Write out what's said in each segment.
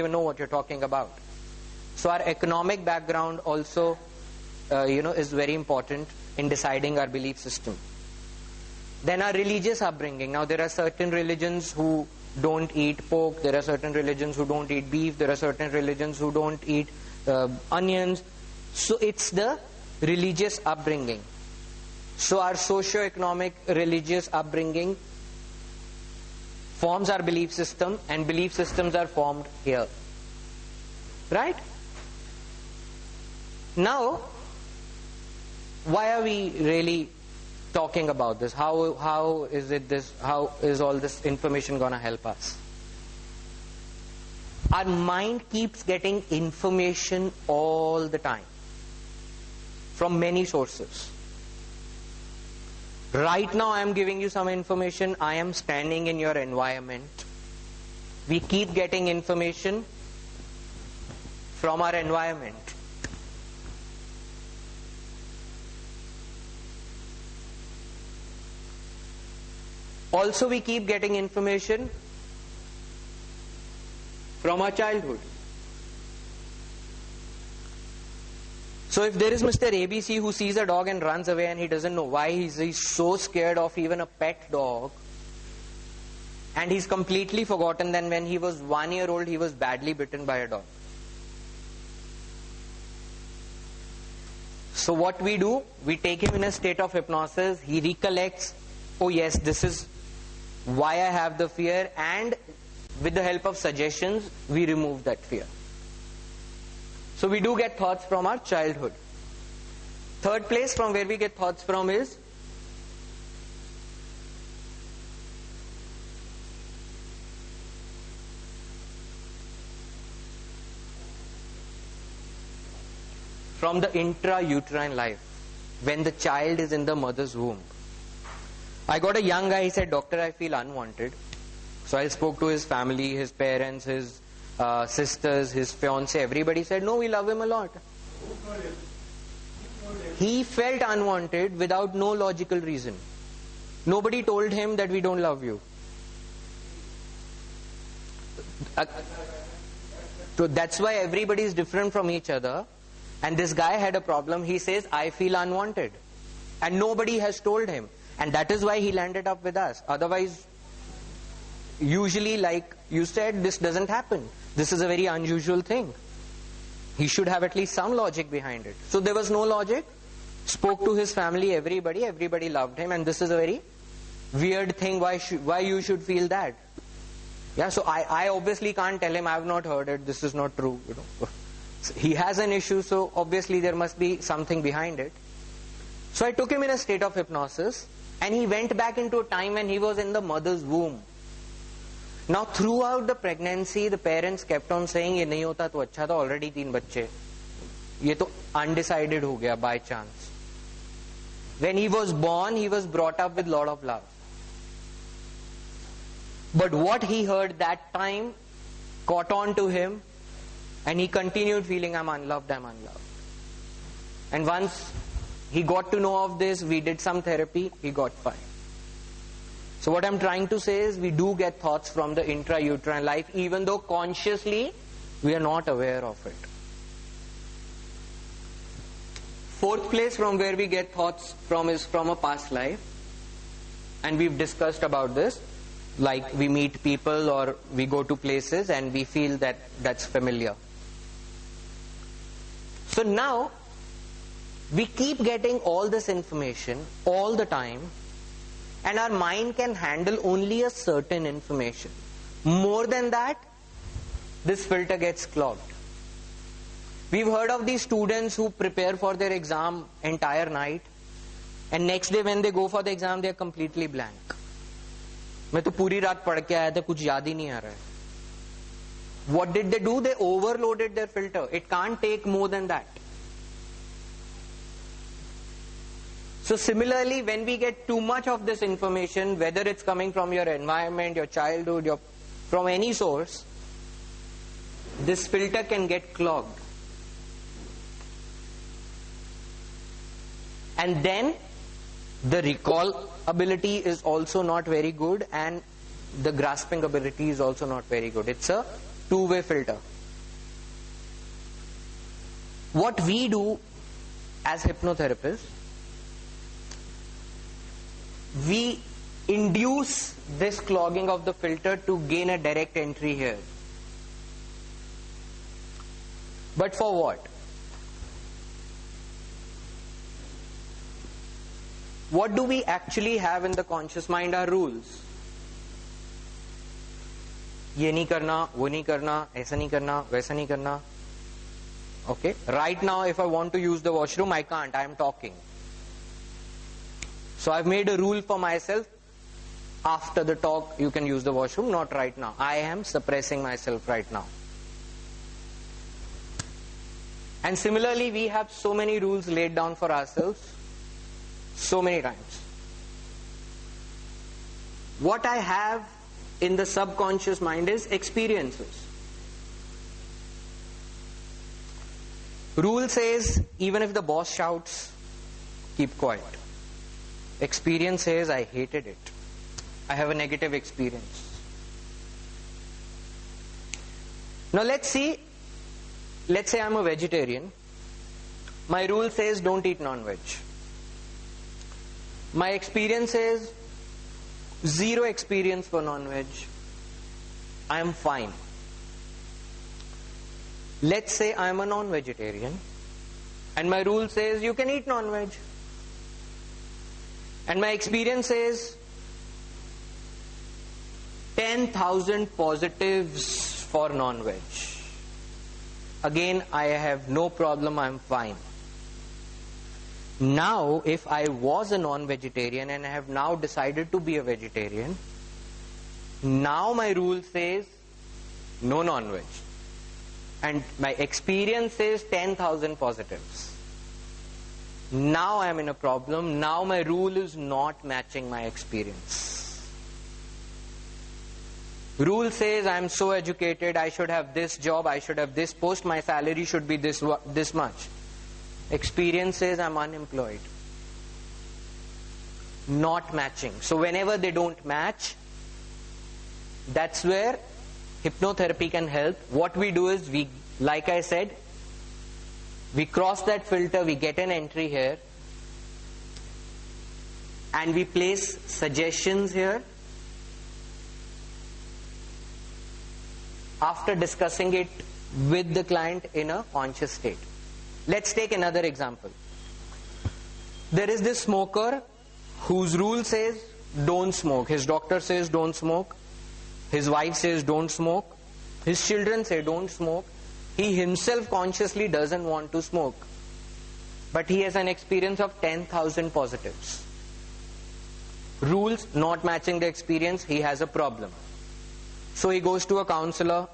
even know what you're talking about. So our economic background also, is very important in deciding our belief system. Then our religious upbringing. Now there are certain religions who don't eat pork. There are certain religions who don't eat beef. There are certain religions who don't eat onions. So it's the religious upbringing. So our socio-economic religious upbringing forms our belief system, and belief systems are formed here. Right? Now, why are we really talking about this? How is all this information going to help us? Our mind keeps getting information all the time from many sources. Right now I am giving you some information. I am standing in your environment. We keep getting information from our environment. Also, we keep getting information from our childhood. So if there is Mr. ABC who sees a dog and runs away and he doesn't know why, he's so scared of even a pet dog, and he's completely forgotten that when he was 1 year old he was badly bitten by a dog. So what we do, we take him in a state of hypnosis, he recollects, oh yes, this is why I have the fear, and with the help of suggestions, we remove that fear. So we do get thoughts from our childhood. Third place from where we get thoughts from is from the intrauterine life, when the child is in the mother's womb. I got a young guy, he said, "Doctor, I feel unwanted." So I spoke to his family, his parents, his sisters, his fiance. Everybody said, "No, we love him a lot." He felt unwanted without no logical reason. Nobody told him that we don't love you. So that's why everybody is different from each other. And this guy had a problem. He says, "I feel unwanted." And nobody has told him. And that is why he landed up with us. Otherwise, usually, like you said, this doesn't happen. This is a very unusual thing. He should have at least some logic behind it. So there was no logic. Spoke to his family, everybody loved him, and this is a very weird thing. Why you should feel that? Yeah, so I obviously can't tell him, I have not heard it, this is not true. He has an issue, so obviously there must be something behind it. So I took him in a state of hypnosis, and he went back into a time when he was in the mother's womb. Now throughout the pregnancy, the parents kept on saying, "ये नहीं होता तो अच्छा था, already 3 बच्चे. ये तो undecided हो गया by chance." When he was born, he was brought up with lot of love. But what he heard that time caught on to him, and he continued feeling, I'm unloved. And once he got to know of this, we did some therapy, he got fine. So what I'm trying to say is, we do get thoughts from the intrauterine life, even though consciously we are not aware of it. Fourth place from where we get thoughts from is from a past life. And we've discussed about this. Like we meet people or we go to places and we feel that that's familiar. So now, we keep getting all this information all the time, and our mind can handle only a certain information. More than that, this filter gets clogged. We've heard of these students who prepare for their exam entire night, and next day when they go for the exam, they are completely blank. मैं तो पूरी रात पढ़ के आया था, कुछ याद ही नहीं आ रहा है. What did they do? They overloaded their filter. It can't take more than that. So similarly, when we get too much of this information, whether it's coming from your environment, your childhood, from any source, this filter can get clogged. And then the recall ability is also not very good, and the grasping ability is also not very good. It's a two-way filter. What we do as hypnotherapists, we induce this clogging of the filter to gain a direct entry here. But for what? What do we actually have in the conscious mind are rules. ये नहीं करना, वो नहीं करना, ऐसा नहीं करना, वैसा नहीं करना. Okay? Right now, if I want to use the washroom, I can't. I am talking. So I've made a rule for myself. After the talk, you can use the washroom, not right now. I am suppressing myself right now. And similarly, we have so many rules laid down for ourselves, so many times. What I have in the subconscious mind is experiences. Rule says, even if the boss shouts, keep quiet. Experience says, I hated it. I have a negative experience. Now let's say I'm a vegetarian. My rule says, don't eat non-veg. My experience says, zero experience for non-veg. I am fine. Let's say I am a non-vegetarian and my rule says you can eat non-veg. And my experience says 10,000 positives for non-veg. Again, I have no problem, I am fine. Now, if I was a non-vegetarian and I have now decided to be a vegetarian, now my rule says no non-veg. And my experience says 10,000 positives. Now I am in a problem. Now my rule is not matching my experience. Rule says I am so educated, I should have this job, I should have this post, my salary should be this much. Experience says I am unemployed. Not matching. So whenever they don't match, that's where hypnotherapy can help. What we do is, like I said, we cross that filter, we get an entry here, and we place suggestions here. After discussing it with the client in a conscious state. Let's take another example. There is this smoker whose rule says don't smoke. His doctor says don't smoke. His wife says don't smoke. His children say don't smoke. He himself consciously doesn't want to smoke. But he has an experience of 10,000 positives. Rules not matching the experience, he has a problem. So he goes to a counselor.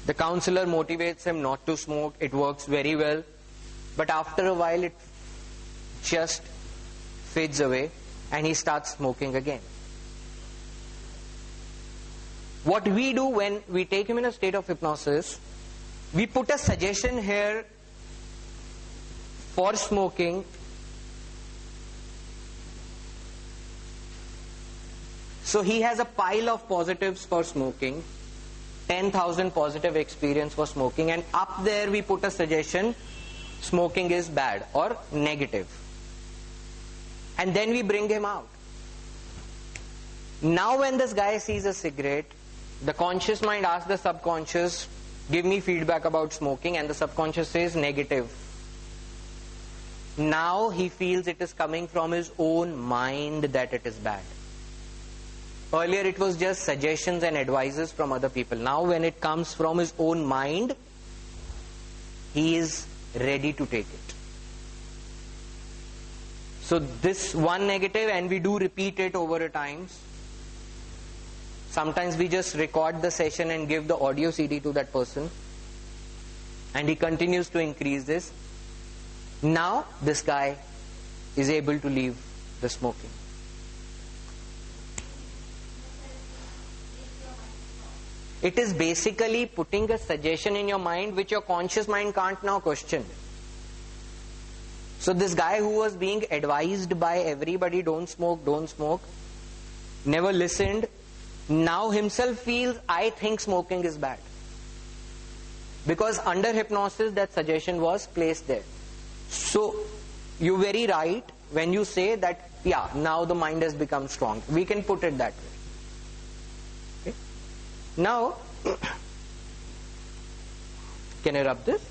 The counselor motivates him not to smoke. It works very well. But after a while it just fades away and he starts smoking again. What we do when we take him in a state of hypnosis, we put a suggestion here for smoking. So he has a pile of positives for smoking, 10,000 positive experience for smoking, and up there we put a suggestion, smoking is bad or negative. And then we bring him out. Now when this guy sees a cigarette, the conscious mind asks the subconscious, give me feedback about smoking, and the subconscious says negative. Now he feels it is coming from his own mind that it is bad. Earlier it was just suggestions and advices from other people. Now when it comes from his own mind, he is ready to take it. So this one negative, and we do repeat it over a times. Sometimes we just record the session and give the audio CD to that person, and he continues to increase this. Now this guy is able to leave the smoking. It is basically putting a suggestion in your mind which your conscious mind can't now question. So this guy who was being advised by everybody, don't smoke, never listened, now himself feels, I think smoking is bad. Because under hypnosis that suggestion was placed there. So you're very right when you say that, yeah, now the mind has become strong. We can put it that way. Okay? Now, can I rub this?